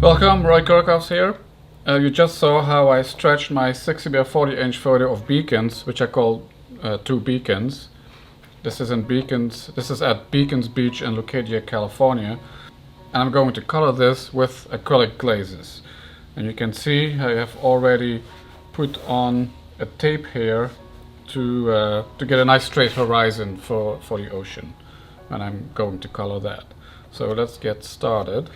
Welcome, Roy Kerckhoffs here. You just saw how I stretched my 60 by 40 inch photo of beacons, which I call two beacons. This is at Beacons Beach in Leucadia, California. And I'm going to color this with acrylic glazes. And you can see I have already put on a tape here to get a nice straight horizon for the ocean. And I'm going to color that. So let's get started.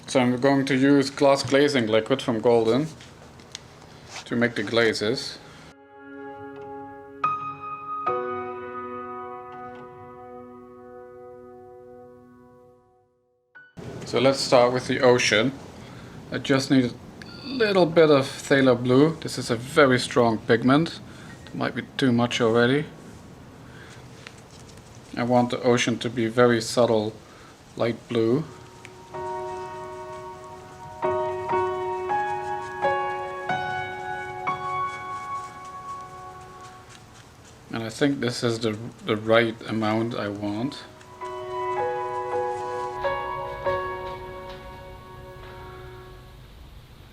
So I'm going to use glass glazing liquid from Golden to make the glazes. So let's start with the ocean. I just need a little bit of phthalo blue. This is a very strong pigment. It might be too much already. I want the ocean to be very subtle light blue. And I think this is the right amount I want.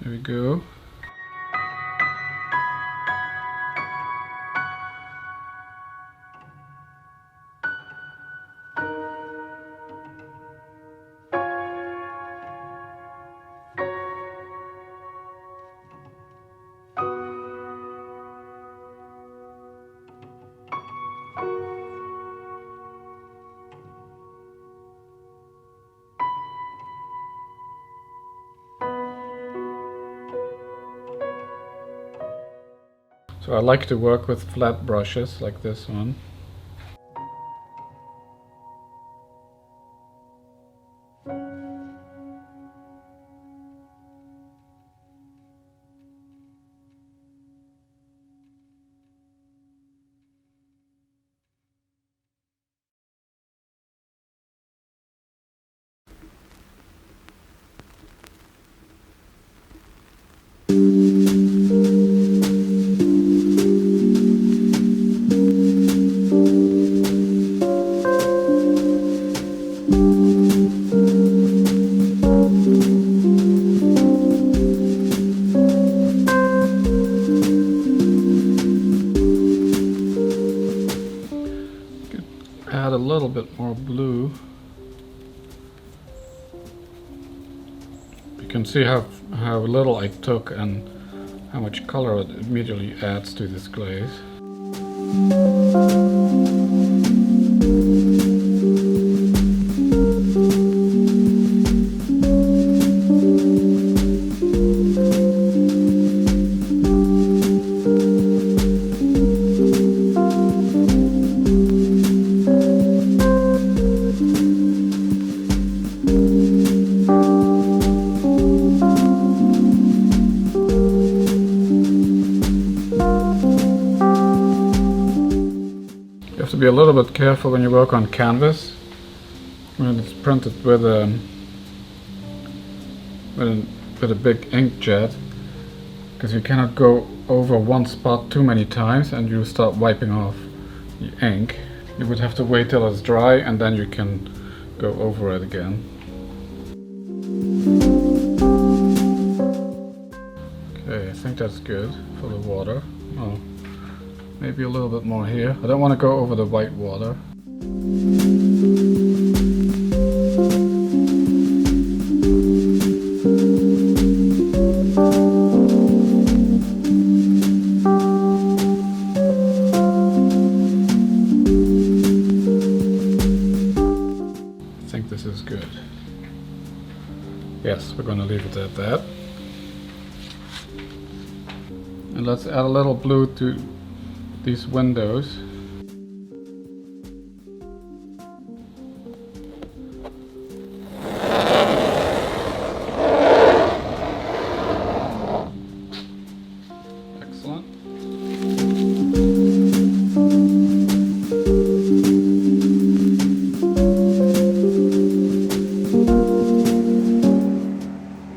There we go. So I like to work with flat brushes like this one. Add a little bit more blue. You can see how little I took and how much color it immediately adds to this glaze. You have to be a little bit careful when you work on canvas, when it's printed with a big inkjet, because you cannot go over one spot too many times and you start wiping off the ink. You would have to wait till it's dry and then you can go over it again. Okay, I think that's good for the water. Oh. Maybe a little bit more here. I don't want to go over the white water. I think this is good. Yes, we're going to leave it at that. And let's add a little blue to these windows. Excellent.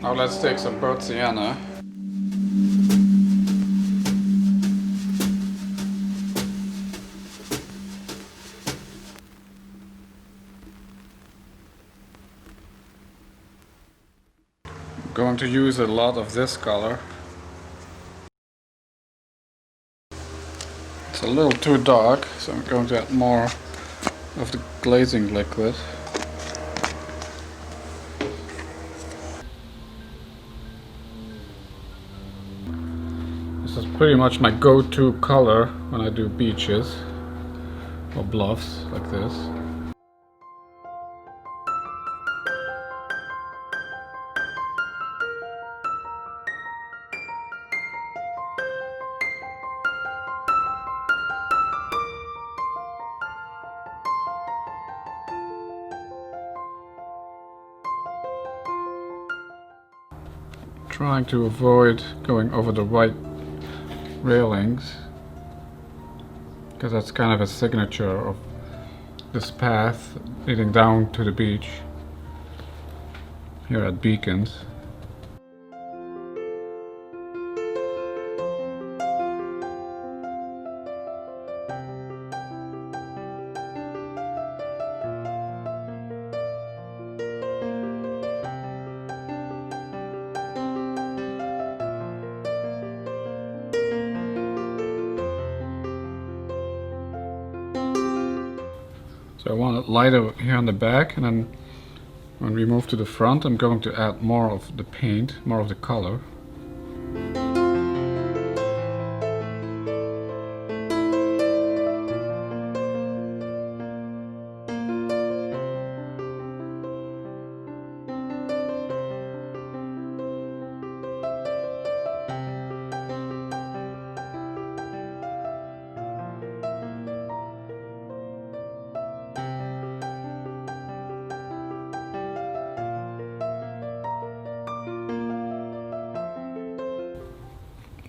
Now let's take some burnt sienna. going to use a lot of this color. It's a little too dark, so I'm going to add more of the glazing liquid. This is pretty much my go-to color when I do beaches or bluffs like this. Trying to avoid going over the white railings, because that's kind of a signature of this path leading down to the beach here at Beacons. So I want it lighter here on the back, and then when we move to the front, I'm going to add more of the paint, more of the color.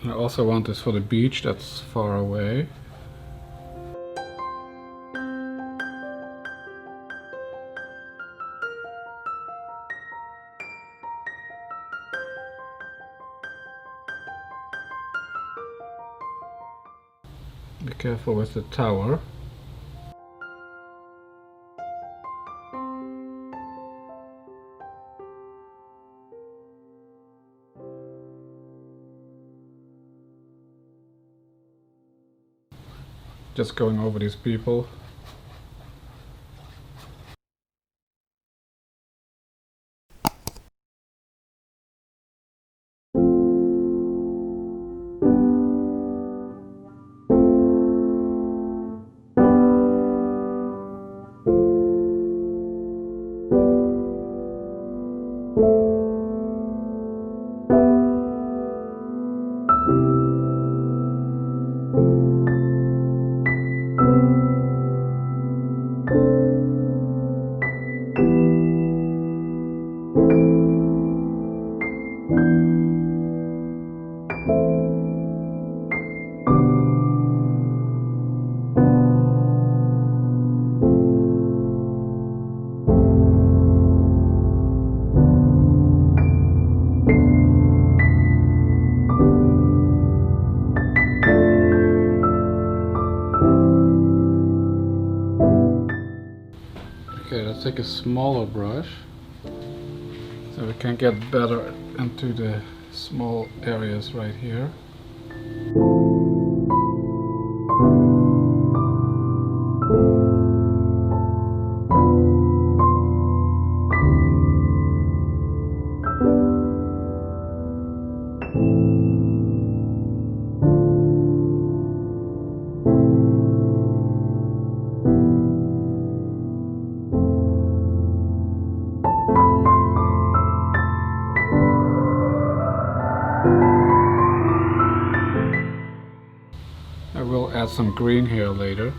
I also want this for the beach that's far away. Be careful with the tower. Just going over these people. Okay, let's take a smaller brush so we can get better into the small areas right here. I will add some green here later.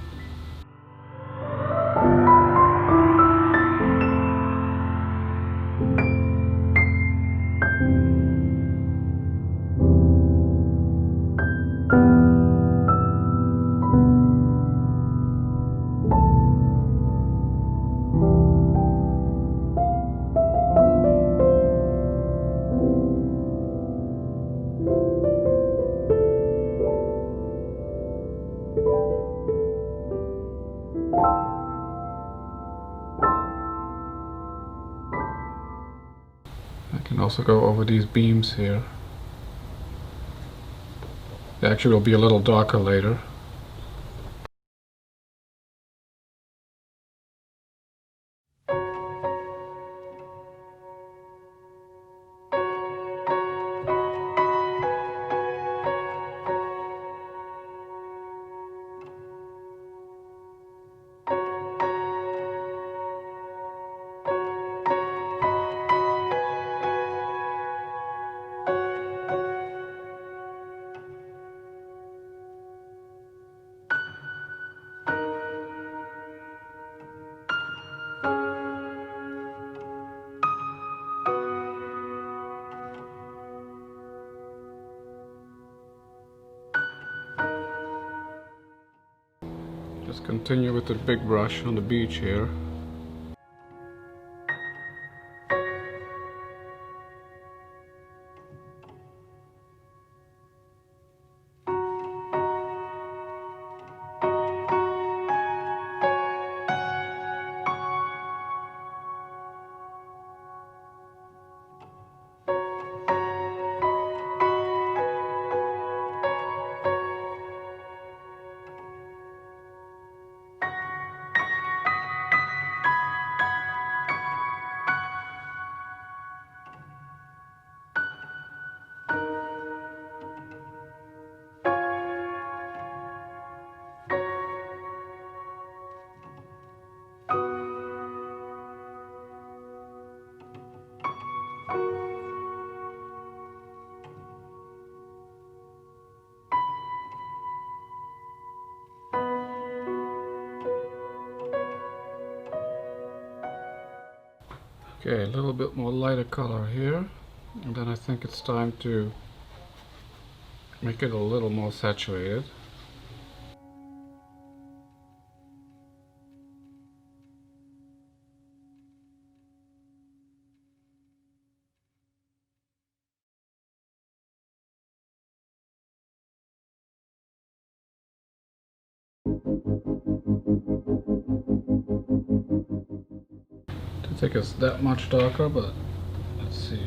I can also go over these beams here. They actually will be a little darker later. Just continue with the big brush on the beach here. Okay, a little bit more lighter color here, and then I think it's time to make it a little more saturated. To think it's that much darker, but let's see.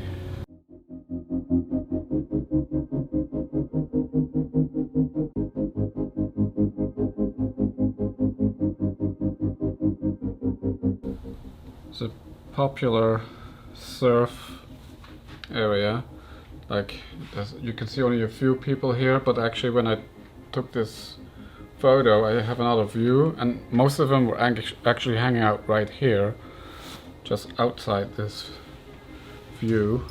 It's a popular surf area. Like, you can see only a few people here, but actually when I took this photo I have another view, and most of them were actually hanging out right here, just outside this view.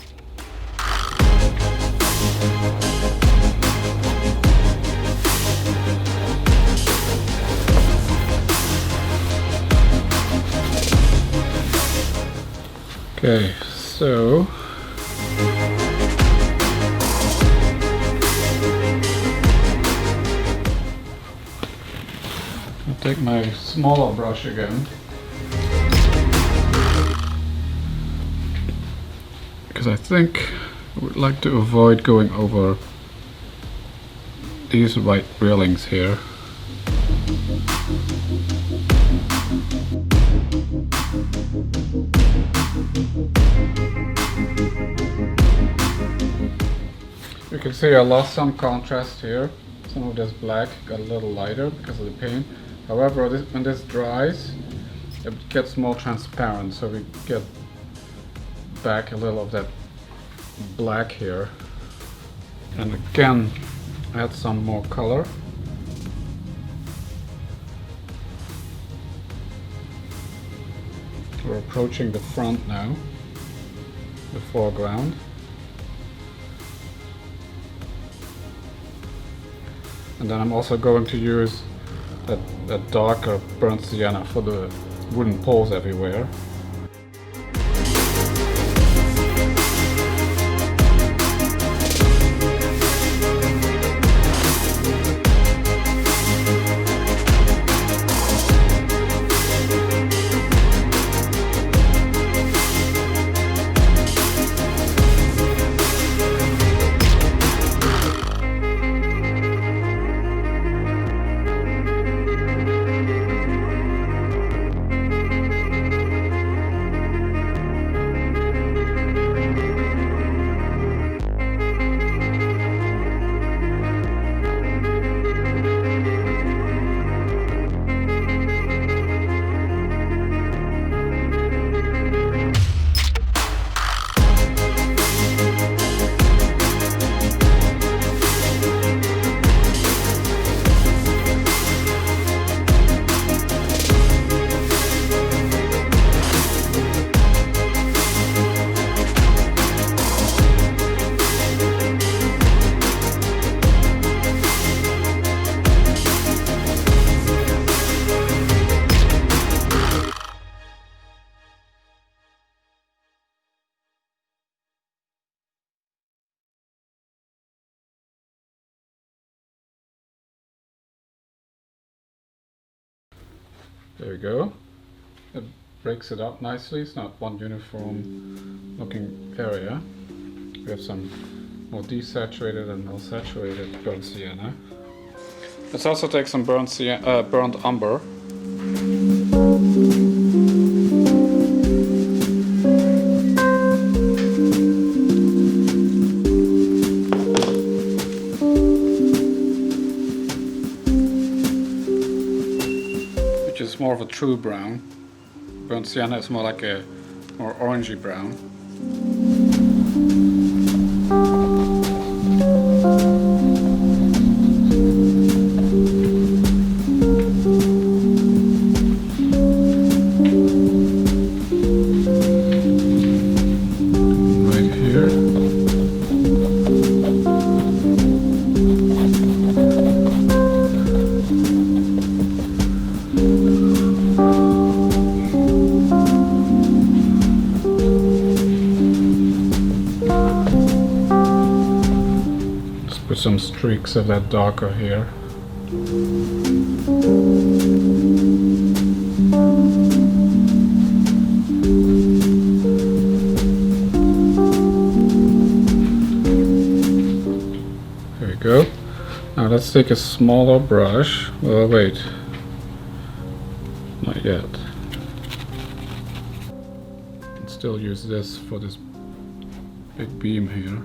Okay, so I'll take my smaller brush again, because I think I would like to avoid going over these white railings here. You can see I lost some contrast here. Some of this black got a little lighter because of the paint. However, when this dries, it gets more transparent, so we get back a little of that black here. And again, add some more color. We're approaching the front now, the foreground. And then I'm also going to use that darker burnt sienna for the wooden poles everywhere. There we go. It breaks it up nicely. It's not one uniform looking area. We have some more desaturated and more saturated burnt sienna. Let's also take some burnt umber. Which is more of a true brown. Burnt sienna is more like a more orangey brown. Put some streaks of that darker here. There we go. Now let's take a smaller brush. Well, wait. Not yet. Can still use this for this big beam here.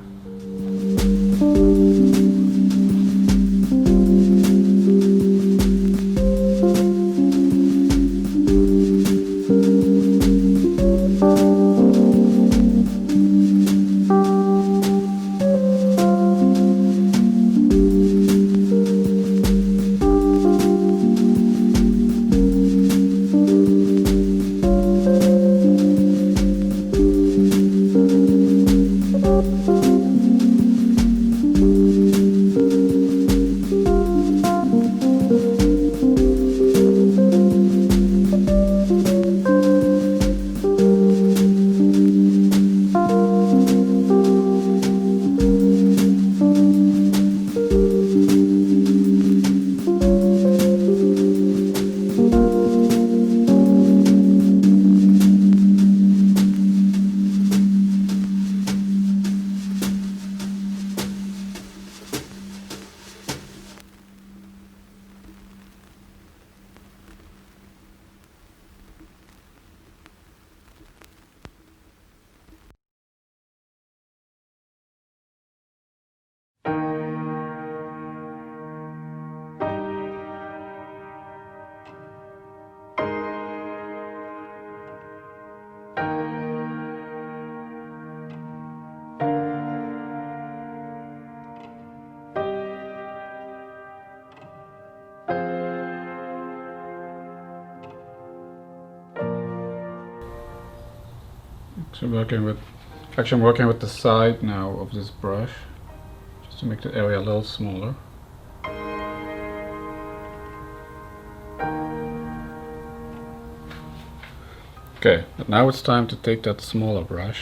So I'm working with the side now of this brush, just to make the area a little smaller. Okay, but now it's time to take that smaller brush.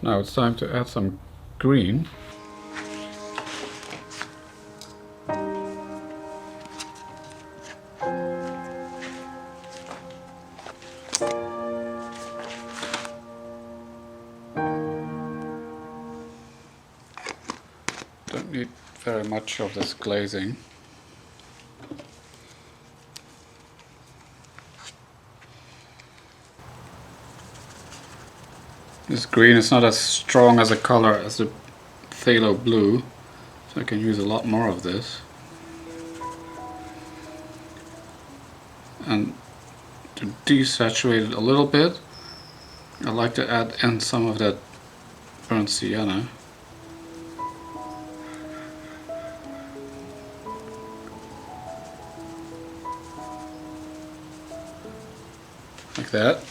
Now it's time to add some green. Don't need very much of this glazing. This green is not as strong as a color as the phthalo blue, so I can use a lot more of this. And to desaturate it a little bit, I like to add in some of that burnt sienna. Like that.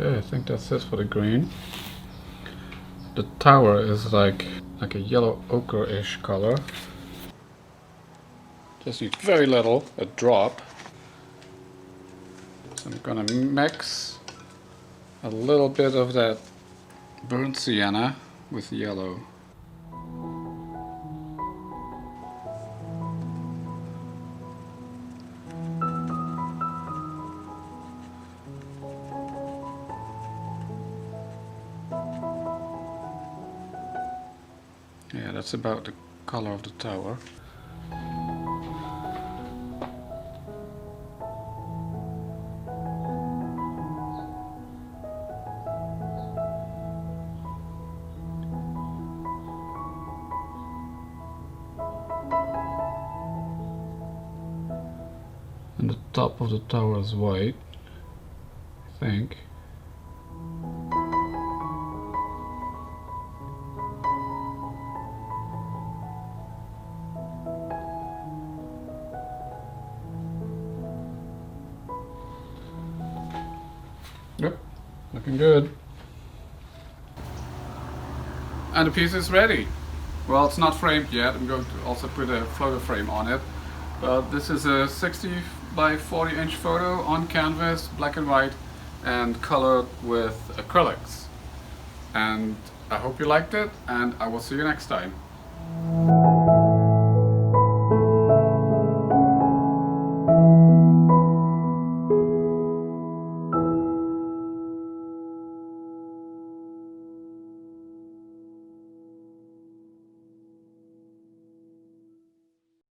Okay, I think that's it for the green. The tower is like a yellow ochre-ish color. Just need very little, a drop. So I'm gonna mix a little bit of that burnt sienna with yellow. Yeah, that's about the color of the tower. And the top of the tower is white, I think. Yep, looking good. And the piece is ready. Well, it's not framed yet. I'm going to also put a photo frame on it. But this is a 60 by 40 inch photo on canvas, black and white, and colored with acrylics. And I hope you liked it, and I will see you next time.